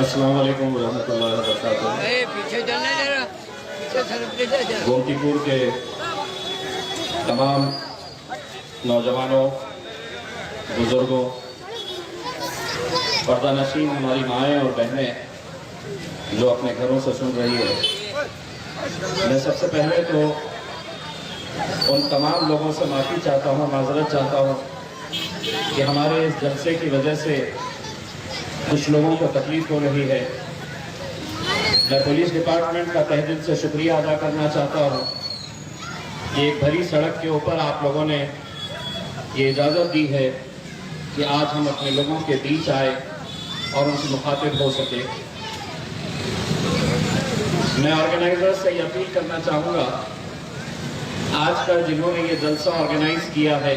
अस्सलाम वालेकुम रहमतुल्लाहि व बरकातुहू। गोमतीपुर के तमाम नौजवानों, बुजुर्गों, पर्दानशीन हमारी माएँ और बहनें जो अपने घरों से सुन रही है, मैं सबसे पहले तो उन तमाम लोगों से माफ़ी चाहता हूँ, माज़रत चाहता हूँ कि हमारे इस जलसे की वजह से कुछ लोगों को तकलीफ़ हो रही है। मैं पुलिस डिपार्टमेंट का तहे दिल से शुक्रिया अदा करना चाहता हूँ कि एक भरी सड़क के ऊपर आप लोगों ने ये इजाज़त दी है कि आज हम अपने लोगों के बीच आए और उनसे मुखातिब हो सके। मैं ऑर्गेनाइज़र से ये अपील करना चाहूँगा, आज का जिन्होंने ये जलसा ऑर्गेनाइज किया है,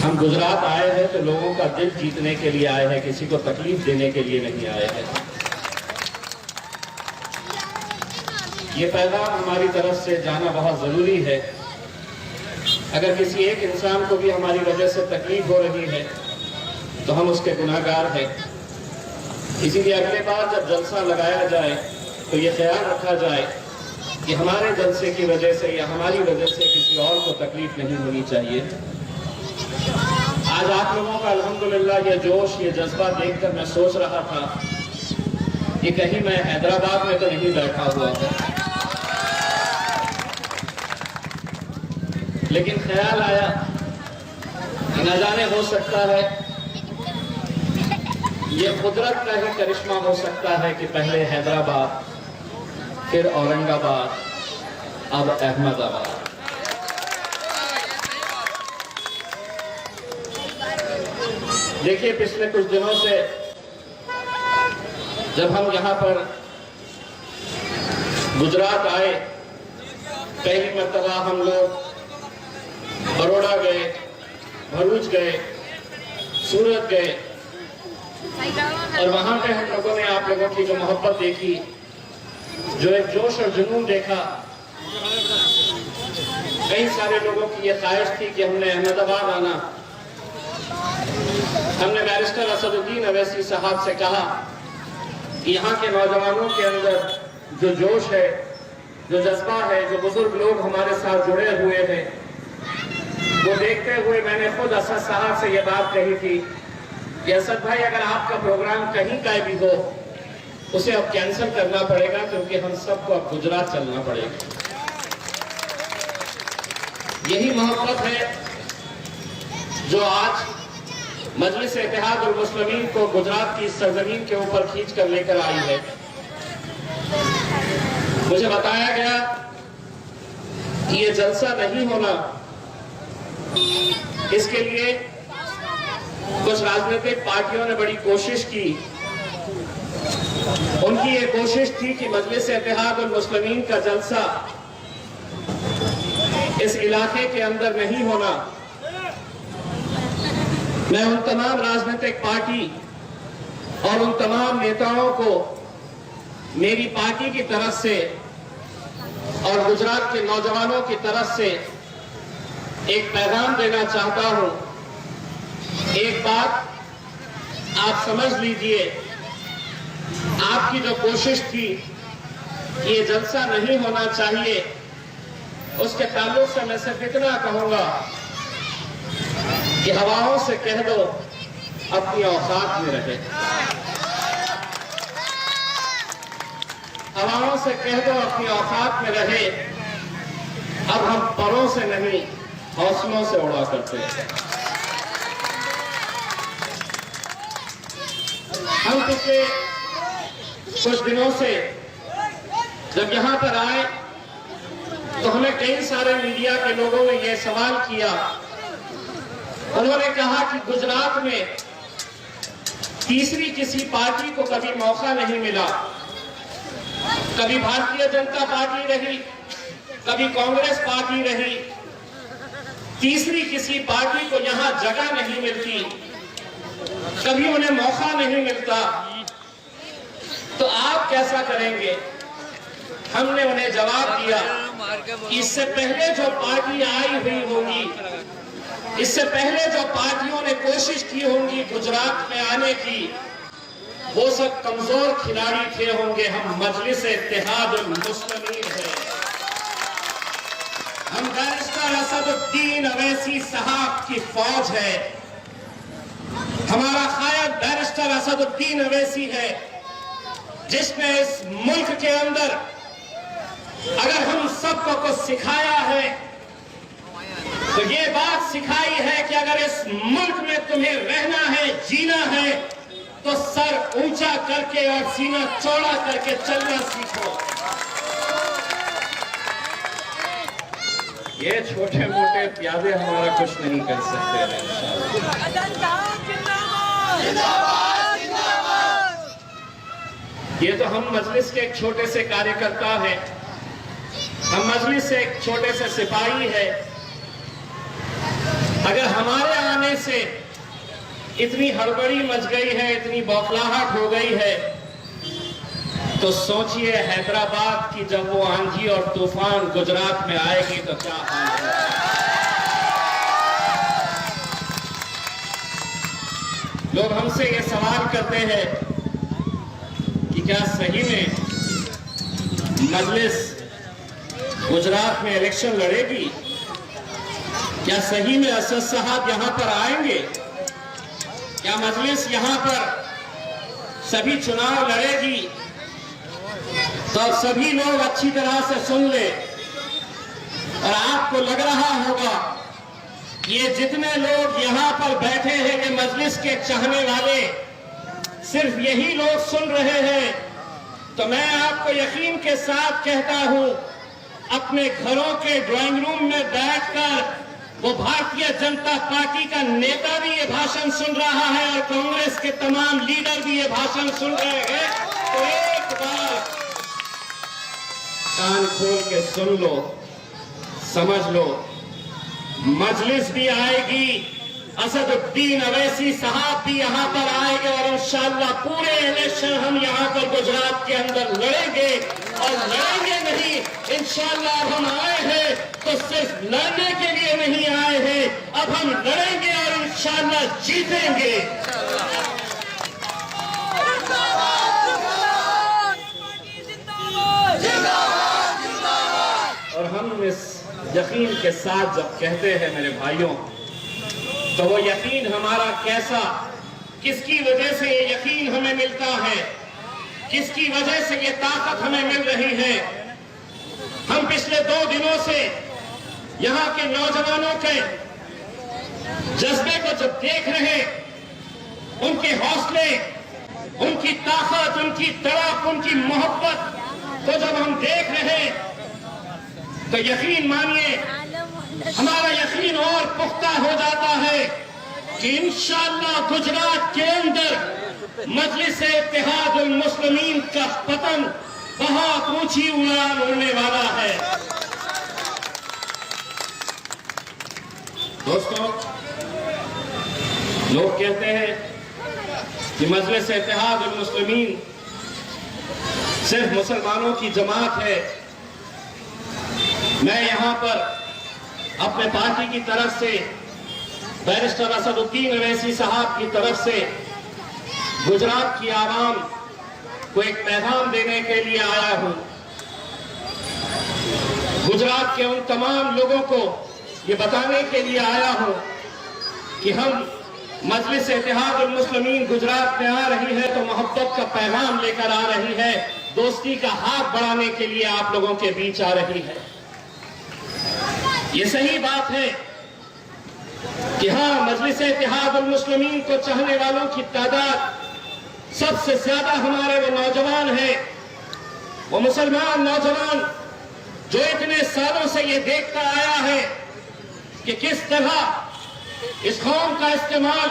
हम गुजरात आए हैं तो लोगों का दिल जीतने के लिए आए हैं, किसी को तकलीफ देने के लिए नहीं आए हैं। ये पैगाम हमारी तरफ से जाना बहुत ज़रूरी है। अगर किसी एक इंसान को भी हमारी वजह से तकलीफ हो रही है तो हम उसके गुनाहगार हैं। इसीलिए अगले बार जब जलसा लगाया जाए तो ये ख्याल रखा जाए कि हमारे जलसे की वजह से या हमारी वजह से किसी और को तकलीफ नहीं होनी चाहिए। आज आप लोगों का अल्हम्दुलिल्लाह ये जोश, ये जज्बा देखकर मैं सोच रहा था कि कहीं मैं हैदराबाद में तो नहीं बैठा हुआ हूँ, लेकिन ख्याल आया कि न जाने हो सकता है ये कुदरत का ही करिश्मा हो सकता है कि पहले हैदराबाद, फिर औरंगाबाद, अब अहमदाबाद। देखिए, पिछले कुछ दिनों से जब हम यहाँ पर गुजरात आए, पहली मर्तबा हम लोग बड़ौदा गए, भरूच गए, सूरत गए और वहाँ पे हम लोगों ने आप लोगों की जो मोहब्बत देखी, जो एक जोश और जुनून देखा। कई सारे लोगों की ये ख्वाहिश थी कि हमने अहमदाबाद आना। हमने बैरिस्टर असदुद्दीन अवैसी साहब से कहा कि यहाँ के नौजवानों के अंदर जो जोश है, जो जज्बा है, जो बुजुर्ग लोग हमारे साथ जुड़े हुए हैं, वो देखते हुए मैंने खुद असद साहब से ये बात कही थी कि असद भाई, अगर आपका प्रोग्राम कहीं का भी हो, उसे अब कैंसिल करना पड़ेगा, क्योंकि हम सबको अब गुजरात चलना पड़ेगा। यही मोहब्बत है जो आज मजलिस इत्तेहादुल मुस्लिमीन को गुजरात की सरजमीन के ऊपर खींच कर लेकर आई है। मुझे बताया गया कि ये जलसा नहीं होना, इसके लिए कुछ राजनीतिक पार्टियों ने बड़ी कोशिश की। उनकी ये कोशिश थी कि मजलिस इत्तेहादुल मुस्लिमीन का जलसा इस इलाके के अंदर नहीं होना। मैं उन तमाम राजनीतिक पार्टी और उन तमाम नेताओं को मेरी पार्टी की तरफ से और गुजरात के नौजवानों की तरफ से एक पैगाम देना चाहता हूं। एक बात आप समझ लीजिए, आपकी जो कोशिश थी ये जलसा नहीं होना चाहिए, उसके ताल्लुक से मैं सिर्फ इतना कहूंगा कि हवाओं से कह दो अपनी औकात में रहे। हवाओं से कह दो अपनी औकात में रहे। अब हम परों से नहीं, हौसलों से उड़ा करते हैं। हम पिछले कुछ दिनों से जब यहां पर आए तो हमें कई सारे मीडिया के लोगों ने यह सवाल किया। उन्होंने कहा कि गुजरात में तीसरी किसी पार्टी को कभी मौका नहीं मिला। कभी भारतीय जनता पार्टी रही, कभी कांग्रेस पार्टी रही, तीसरी किसी पार्टी को यहां जगह नहीं मिलती, कभी उन्हें मौका नहीं मिलता। तो आप कैसा करेंगे? हमने उन्हें जवाब दिया कि इससे पहले जो पार्टी आई हुई होगी, इससे पहले जो पार्टियों ने कोशिश की होंगी गुजरात में आने की, वो सब कमजोर खिलाड़ी थे होंगे, हम मजलिस इत्तेहादुल मुस्लिमीन हैं। हम बैरिस्टर असदुद्दीन अवैसी साहब की फौज है। हमारा कायद बैरिस्टर असदुद्दीन अवैसी है, जिसने इस मुल्क के अंदर अगर हम सबको कुछ सिखाया है तो ये बात सिखाई है कि अगर इस मुल्क में तुम्हें रहना है, जीना है, तो सर ऊंचा करके और सीना चौड़ा करके चलना सीखो। ये छोटे मोटे प्यादे हमारा कुछ नहीं कर सकते। ये तो हम मजलिस के एक छोटे से कार्यकर्ता हैं, हम मजलिस से एक छोटे से सिपाही है। अगर हमारे आने से इतनी हड़बड़ी मच गई है, इतनी बौखलाहट हो गई है, तो सोचिए हैदराबाद की जब वो आंधी और तूफान गुजरात में आएगी तो क्या हाल होगा। लोग हमसे ये सवाल करते हैं कि क्या सही में मजलिस गुजरात में इलेक्शन लड़ेगी? क्या सही में असद साहब यहां पर आएंगे? क्या मजलिस यहां पर सभी चुनाव लड़ेगी? तो सभी लोग अच्छी तरह से सुन ले, और आपको लग रहा होगा ये जितने लोग यहां पर बैठे हैं ये मजलिस के चाहने वाले सिर्फ यही लोग सुन रहे हैं, तो मैं आपको यकीन के साथ कहता हूं, अपने घरों के ड्राइंग रूम में बैठकर वो भारतीय जनता पार्टी का नेता भी ये भाषण सुन रहा है और कांग्रेस के तमाम लीडर भी ये भाषण सुन रहे हैं। तो एक बार कान खोल के सुन लो, समझ लो, मजलिस भी आएगी, असदुद्दीन अवैसी साहब भी यहां पर आएंगे और इंशाअल्लाह पूरे इलेक्शन हम यहां पर गुजरात के अंदर लड़ेंगे। और लड़ेंगे नहीं, इंशाअल्लाह अब हम आए हैं तो सिर्फ लड़ने के लिए नहीं आए हैं, अब हम लड़ेंगे और इंशाअल्लाह जीतेंगे। और हम इस यकीन के साथ जब कहते हैं मेरे भाइयों, तो वो यकीन हमारा कैसा, किसकी वजह से ये यकीन हमें मिलता है, किसकी वजह से ये ताकत हमें मिल रही है। हम पिछले 2 दिनों से यहाँ के नौजवानों के जज्बे को जब देख रहे, उनके हौसले, उनकी ताकत, उनकी तड़प, उनकी मोहब्बत को जब हम देख रहे, तो यकीन मानिए हमारा यकीन और पुख्ता हो जाता है कि इंशाअल्लाह गुजरात के अंदर मजलिस इत्तेहादुल मुस्लिमीन का पतन बहुत ऊंची उड़ान उड़ने वाला है। दोस्तों, लोग कहते हैं कि मजलिस इत्तेहादुल मुस्लिमीन सिर्फ मुसलमानों की जमात है। मैं यहां पर अपने पार्टी की तरफ से, बैरिस्टर असदुद्दीन अवैसी साहब की तरफ से गुजरात की आवाम को एक पैगाम देने के लिए आया हूं। गुजरात के उन तमाम लोगों को ये बताने के लिए आया हूं कि हम मजलिस इत्तेहादुल मुस्लिमीन गुजरात में आ रही है तो मोहब्बत का पैगाम लेकर आ रही है, दोस्ती का हाथ बढ़ाने के लिए आप लोगों के बीच आ रही है। ये सही बात है कि हाँ, मजलिस इत्तेहादुल मुस्लिमीन को चाहने वालों की तादाद सबसे ज्यादा हमारे वो नौजवान हैं, वो मुसलमान नौजवान जो इतने सालों से ये देखता आया है कि किस तरह इस कौम का इस्तेमाल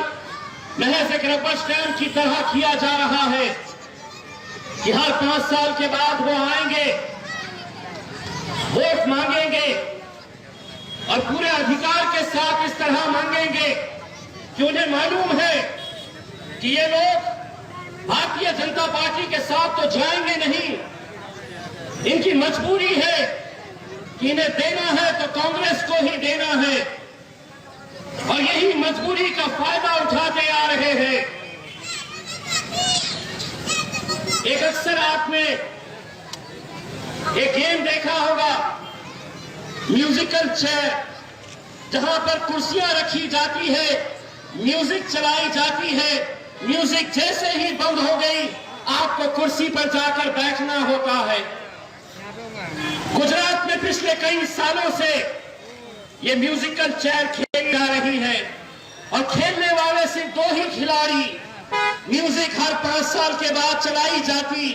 महज एक रबर स्टैंप की तरह किया जा रहा है कि हर 5 साल के बाद वो आएंगे, वोट मांगेंगे और पूरे अधिकार के साथ इस तरह मांगेंगे कि उन्हें मालूम है कि ये लोग भारतीय जनता पार्टी के साथ तो जाएंगे नहीं, इनकी मजबूरी है कि इन्हें देना है तो कांग्रेस को ही देना है, और यही मजबूरी का फायदा उठाते आ रहे हैं। गुजरात में एक गेम देखा होगा, म्यूजिकल चेयर, जहां पर कुर्सियां रखी जाती है, म्यूजिक चलाई जाती है, म्यूजिक जैसे ही बंद हो गई आपको कुर्सी पर जाकर बैठना होता है। गुजरात में पिछले कई सालों से ये म्यूजिकल चेयर खेली जा रही है और खेलने वाले सिर्फ 2 ही खिलाड़ी। म्यूजिक हर 5 साल के बाद चलाई जाती,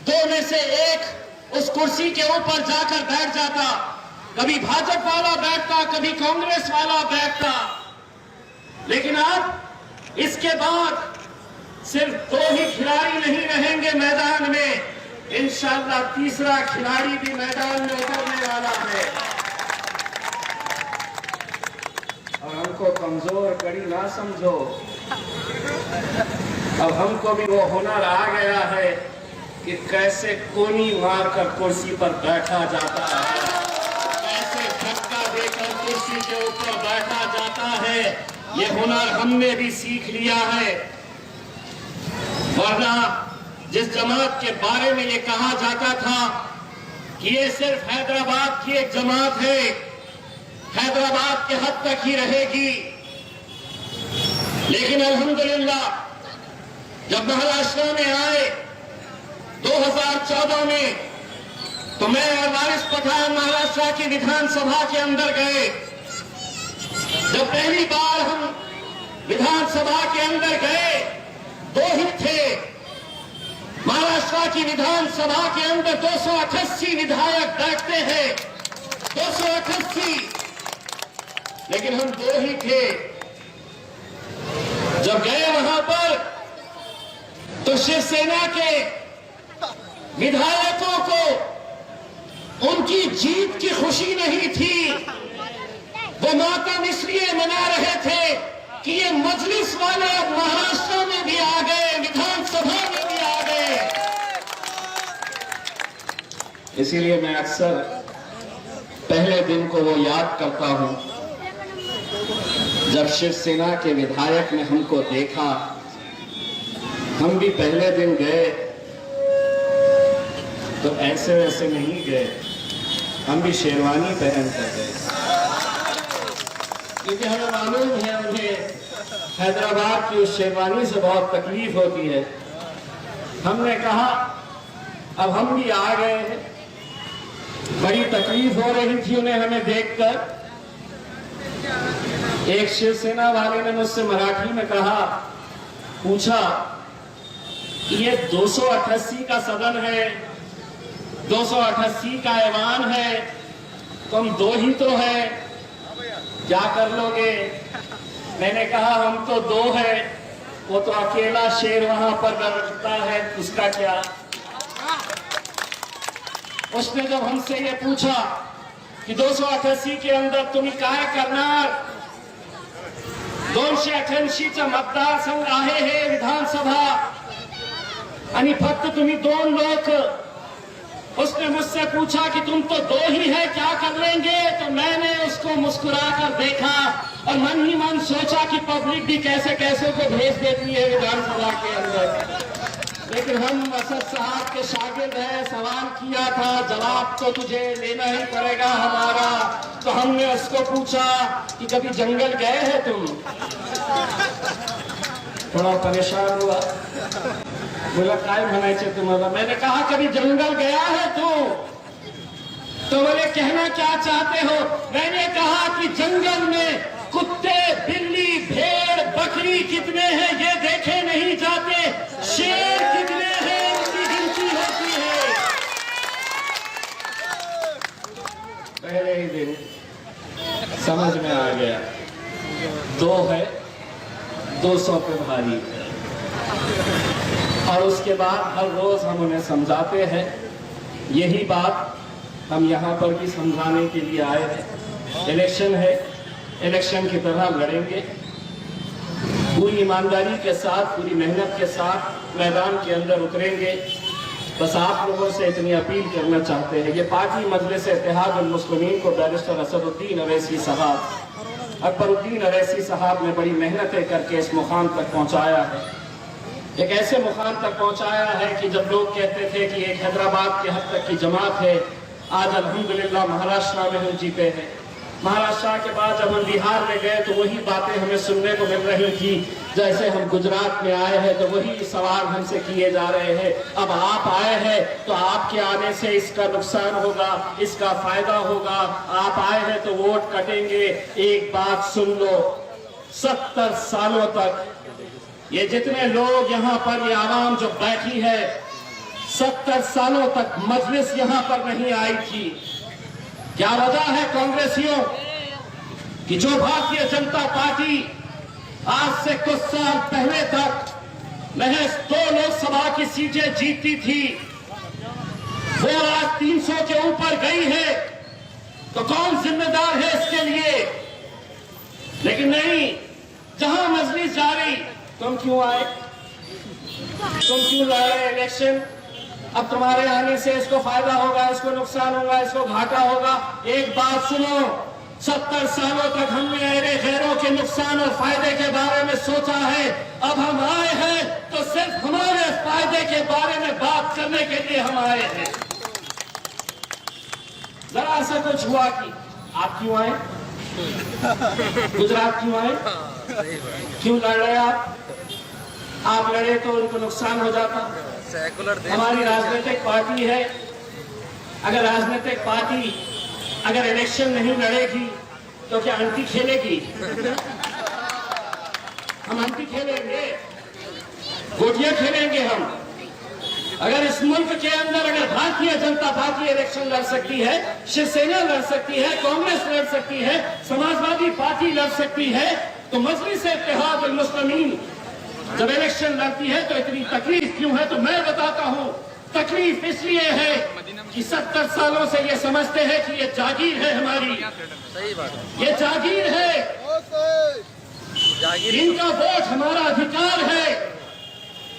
2 में से एक उस कुर्सी के ऊपर जाकर बैठ जाता। कभी भाजपा वाला बैठता, कभी कांग्रेस वाला बैठता। लेकिन अब इसके बाद सिर्फ 2 ही खिलाड़ी नहीं रहेंगे मैदान में, इंशाअल्लाह तीसरा खिलाड़ी भी मैदान में उतरने वाला है। और हमको कमजोर कड़ी ना समझो, अब हमको भी वो हुनर आ गया है कि कैसे कोनी मारकर कुर्सी पर बैठा जाता है, कैसे धक्का देकर कुर्सी के ऊपर बैठा जाता है। ये हुनर हमने भी सीख लिया है। वरना जिस जमात के बारे में ये कहा जाता था कि ये सिर्फ हैदराबाद की एक जमात है, हैदराबाद के हद तक ही रहेगी, लेकिन अल्हम्दुलिल्लाह जब महाराष्ट्र में आए 2014 में, तो मैं और वारिस पठान महाराष्ट्र की विधानसभा के अंदर गए। जब पहली बार हम विधानसभा के अंदर गए 2 ही थे। महाराष्ट्र की विधानसभा के अंदर 288 विधायक बैठते हैं, 288, लेकिन हम 2 ही थे। जब गए वहां पर तो शिवसेना के विधायकों को उनकी जीत की खुशी नहीं थी। वो मातम इसलिए मना रहे थे कि ये मजलिस वाले अब महाराष्ट्र में भी आ गए, विधानसभा में भी आ गए। इसीलिए मैं अक्सर पहले दिन को वो याद करता हूं जब शिवसेना के विधायक ने हमको देखा। हम भी पहले दिन गए तो ऐसे वैसे नहीं गए, हम भी शेरवानी पहन कर गए, क्योंकि हमें मालूम है उन्हें हैदराबाद की उस शेरवानी से बहुत तकलीफ होती है। हमने कहा अब हम भी आ गए हैं, बड़ी तकलीफ हो रही थी उन्हें हमें देखकर। एक शिवसेना वाले ने मुझसे मराठी में कहा, पूछा कि ये 288 का सदन है, 288 का ऐवान है, तुम 2 ही तो है, क्या कर लोगे? मैंने कहा हम तो 2 है, वो तो अकेला शेर वहां पर बैठता है, उसका क्या? उसने जब हमसे ये पूछा की 288 के अंदर तुम्ही काय करणार, 288चा मतदारसंघ आहे हे विधानसभा आणि फक्त तुम्ही 2 लोक। उसने मुझसे पूछा कि तुम तो 2 ही है, क्या कर लेंगे? तो मैंने उसको मुस्कुराकर देखा और मन ही मन सोचा कि पब्लिक भी कैसे कैसे को भेज देती है विधानसभा के अंदर। लेकिन हम असद साहब के शागिर्द हैं, सवाल किया था, जवाब तो तुझे लेना ही पड़ेगा हमारा। तो हमने उसको पूछा कि कभी जंगल गए हैं तुम? थोड़ा परेशान हुआ, बोला काय म्हणायचे तुम्हाला? मैंने कहा कभी जंगल गया है तू? तो बोले कहना क्या चाहते हो? मैंने कहा कि जंगल में कुत्ते, बिल्ली, भेड़, बकरी कितने हैं ये देखे नहीं जाते, शेर कितने हैं उनकी गिनती होती है। पहले ही दिन समझ में आ गया, 2 है, 200 पे भारी। और उसके बाद हर रोज हम उन्हें समझाते हैं, यही बात हम यहाँ पर भी समझाने के लिए आए हैं। इलेक्शन है, इलेक्शन की तरह लड़ेंगे, पूरी ईमानदारी के साथ, पूरी मेहनत के साथ मैदान के अंदर उतरेंगे। बस आप लोगों से इतनी अपील करना चाहते हैं, ये पार्टी मजलिस इत्तेहादुल मुस्लिमीन को बैरिस्टर असदुद्दीन अवैसी साहब, अकबरुद्दीन अवैसी साहब ने बड़ी मेहनतें करके इस मुकाम तक पहुंचाया है। एक ऐसे मुकाम तक पहुंचाया है कि जब लोग कहते थे कि एक हैदराबाद के हद तक की जमात है, आज अल्हम्दुलिल्लाह महाराष्ट्र में हम जीते हैं। महाराष्ट्र के बाद जब हम बिहार में गए तो वही बातें हमें सुनने को मिल रही थी। जैसे हम गुजरात में आए हैं तो वही सवाल हमसे किए जा रहे हैं। अब आप आए हैं तो आपके आने से इसका नुकसान होगा, इसका फायदा होगा, आप आए हैं तो वोट कटेंगे। एक बात सुन लो, 70 सालों तक ये जितने लोग यहाँ पर, ये आवाम जो बैठी है, 70 सालों तक मजलिस यहाँ पर नहीं आई थी। क्या वजह है कांग्रेसियों कि जो भारतीय जनता पार्टी आज से कुछ साल पहले तक महज 2 लोकसभा की सीटें जीतती थी, वो आज 300 के ऊपर गई है। तो कौन जिम्मेदार है इसके लिए? लेकिन नहीं, जहां मजलिस जारी, तुम क्यों आए, तुम क्यों लड़े इलेक्शन? अब तुम्हारे आने से इसको फायदा होगा, इसको नुकसान होगा, इसको घाटा होगा। एक बात सुनो, 70 सालों तक हमने अरे गैरों के नुकसान और फायदे के बारे में सोचा है। अब हम आए हैं तो सिर्फ हमारे फायदे के बारे में बात करने के लिए हम आए हैं। जरा सा कुछ हुआ कि आप क्यों आए, गुजरात क्यों आए, क्यों लड़ रहे आप लड़े तो उनको नुकसान हो जाता। हमारी राजनीतिक पार्टी है, अगर राजनीतिक पार्टी अगर इलेक्शन नहीं लड़ेगी तो क्या अंटी खेलेगी? हम अंटी खेलेंगे, गोटियां खेलेंगे हम। अगर इस मुल्क के अंदर अगर भारतीय जनता पार्टी इलेक्शन लड़ सकती है, शिवसेना लड़ सकती है, कांग्रेस लड़ सकती है, समाजवादी पार्टी लड़ सकती है, तो मजलिस इत्तेहाद अल मुस्लिमीन जब इलेक्शन लड़ती है तो इतनी तकलीफ क्यों है? तो मैं बताता हूं, तकलीफ इसलिए है कि 70 सालों से ये समझते हैं कि ये जागीर है हमारी, ये जागीर है, इनका वोट हमारा अधिकार है,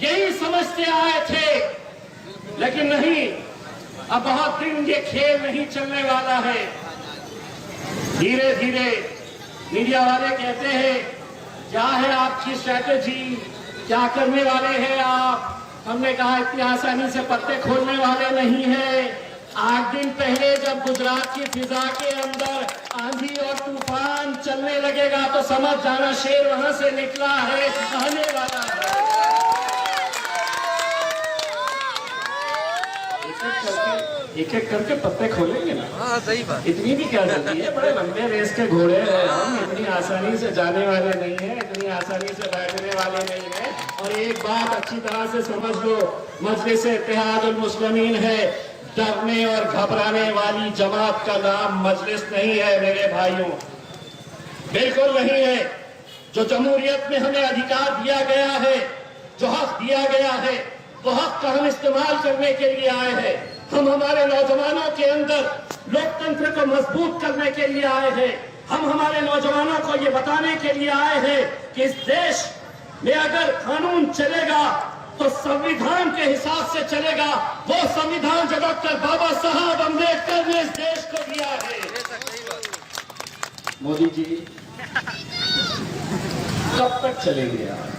यही समझते आए थे। लेकिन नहीं, अब बहुत दिन ये खेल नहीं चलने वाला है। धीरे धीरे मीडिया वाले कहते हैं क्या है आपकी स्ट्रैटेजी, क्या करने वाले हैं आप? हमने कहा इतनी आसानी से पत्ते खोलने वाले नहीं है। 8 दिन पहले जब गुजरात की फिजा के अंदर आंधी और तूफान चलने लगेगा तो समझ जाना शेर वहां से निकला है, आने वाला है। एक एक करके पत्ते खोलेंगे ना। हाँ, सही बात। इतनी भी क्या जल्दी है, बड़े लंबे रेस के घोड़े हैं हम, इतनी आसानी से जाने वाले नहीं है, इतनी आसानी से बैठने वाले नहीं है। और एक बात अच्छी तरह से समझ लो, मजलिस इत्तेहाद अल मुस्लिमीन है, डरने और घबराने वाली जमात का नाम मजलिस नहीं है मेरे भाइयों, बिल्कुल नहीं है। जो जमहूरियत में हमें अधिकार दिया गया है, जो हक दिया गया है, वो हक का हम इस्तेमाल करने के लिए आए हैं। हम हमारे नौजवानों के अंदर लोकतंत्र को मजबूत करने के लिए आए हैं। हम हमारे नौजवानों को ये बताने के लिए आए हैं कि इस देश में अगर कानून चलेगा तो संविधान के हिसाब से चलेगा, वो संविधान जो डॉक्टर बाबा साहब अम्बेडकर ने इस देश को दिया है। मोदी जी कब तक चलेंगे आप?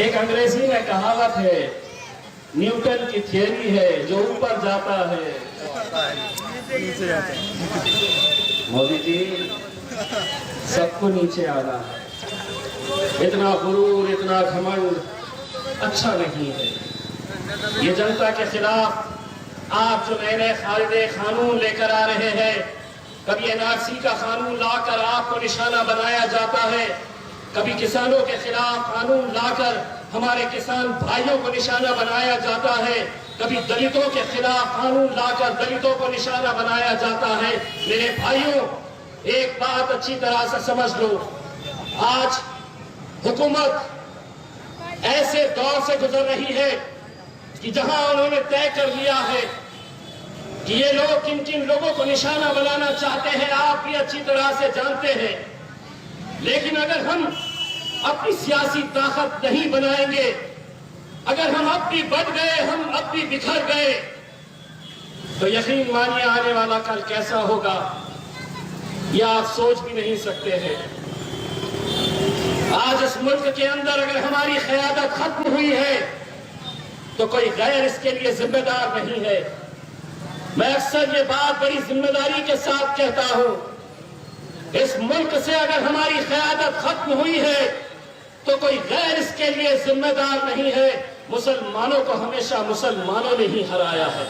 एक अंग्रेजी में कहावत है, न्यूटन की थियरी है, जो ऊपर जाता है नीचे जाता है। मोदी जी सबको नीचे आना है, इतना गुरूर, इतना घमंड अच्छा नहीं है। ये जनता के खिलाफ आप जो नए नए कायदे कानून लेकर आ रहे हैं, कभी एनआरसी का कानून लाकर आपको निशाना बनाया जाता है, कभी किसानों के खिलाफ कानून लाकर हमारे किसान भाइयों को निशाना बनाया जाता है, कभी दलितों के खिलाफ कानून लाकर दलितों को निशाना बनाया जाता है। मेरे भाइयों, एक बात अच्छी तरह से समझ लो, आज हुकूमत ऐसे दौर से गुजर रही है कि जहां उन्होंने तय कर लिया है कि ये लोग किन किन लोगों को निशाना बनाना चाहते हैं, आप भी अच्छी तरह से जानते हैं। लेकिन अगर हम अपनी सियासी ताकत नहीं बनाएंगे, अगर हम अब भी बढ़ गए, हम अब भी बिखर गए, तो यकीन मानिए आने वाला कल कैसा होगा यह आप सोच भी नहीं सकते हैं। आज इस मुल्क मुल्क के अंदर अगर हमारी क़यादत खत्म हुई है तो कोई गैर इसके लिए जिम्मेदार नहीं है। मैं अक्सर ये बात बड़ी जिम्मेदारी के साथ कहता हूं, इस मुल्क से अगर हमारी क़यादत खत्म हुई है तो कोई गैर इसके लिए जिम्मेदार नहीं है। मुसलमानों को हमेशा मुसलमानों ने ही हराया है,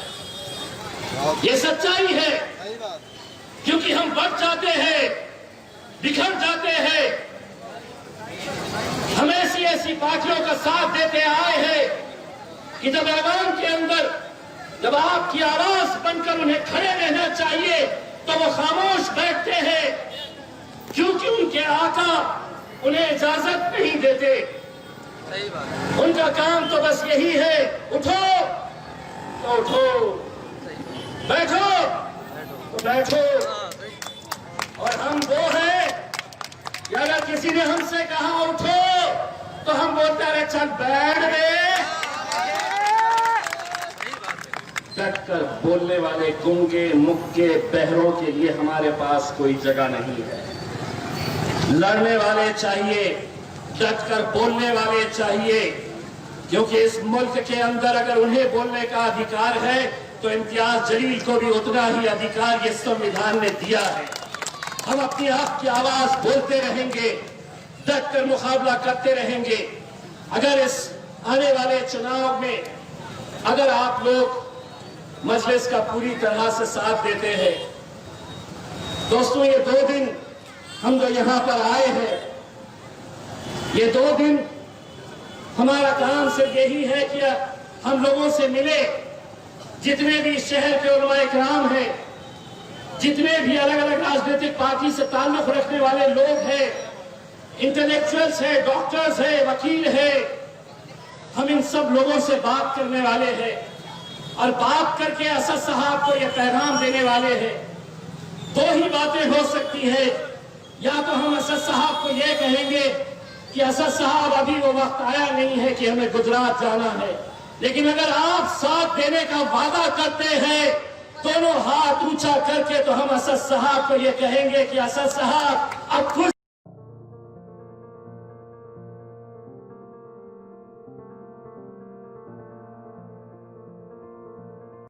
ये सच्चाई है। क्योंकि हम बढ़ जाते हैं, बिखर जाते हैं, हम ऐसी ऐसी पार्टियों का साथ देते आए हैं कि जब अवाम के अंदर जब आपकी आवाज बनकर उन्हें खड़े रहना चाहिए तो वो खामोश बैठते हैं, क्योंकि उनके आका उन्हें इजाजत नहीं देते। उनका काम तो बस यही है, उठो तो उठो, बैठो तो बैठो। और हम वो हैं कि अगर किसी ने हमसे कहा उठो तो हम बोलते अरे चल बैठ गए। डटकर बोलने वाले गूंगे मुक्के बहरों के लिए हमारे पास कोई जगह नहीं है। लड़ने वाले चाहिए, डटकर बोलने वाले चाहिए, क्योंकि इस मुल्क के अंदर अगर उन्हें बोलने का अधिकार है तो इम्तियाज जलील को भी उतना ही अधिकार ये संविधान ने दिया है। हम अपनी हक की आवाज बोलते रहेंगे, डटकर मुकाबला करते रहेंगे। अगर इस आने वाले चुनाव में अगर आप लोग मजलिस का पूरी तरह से साथ देते हैं, दोस्तों ये 2 दिन हम जो यहाँ पर आए हैं, ये 2 दिन हमारा काम सिर्फ यही है कि हम लोगों से मिले, जितने भी शहर के उलमाए किराम हैं, जितने भी अलग अलग राजनीतिक पार्टी से ताल्लुक रखने वाले लोग हैं, इंटेलेक्चुअल्स हैं, डॉक्टर्स हैं, वकील हैं, हम इन सब लोगों से बात करने वाले हैं और बात करके असद साहब को यह पैगाम देने वाले हैं। 2 ही बातें हो सकती है, या तो हम असद साहब को यह कहेंगे कि असद साहब अभी वो वक्त आया नहीं है कि हमें गुजरात जाना है, लेकिन अगर आप साथ देने का वादा करते हैं दोनों हाथ ऊंचा करके तो हम असद साहब को यह कहेंगे कि असद साहब अब खुद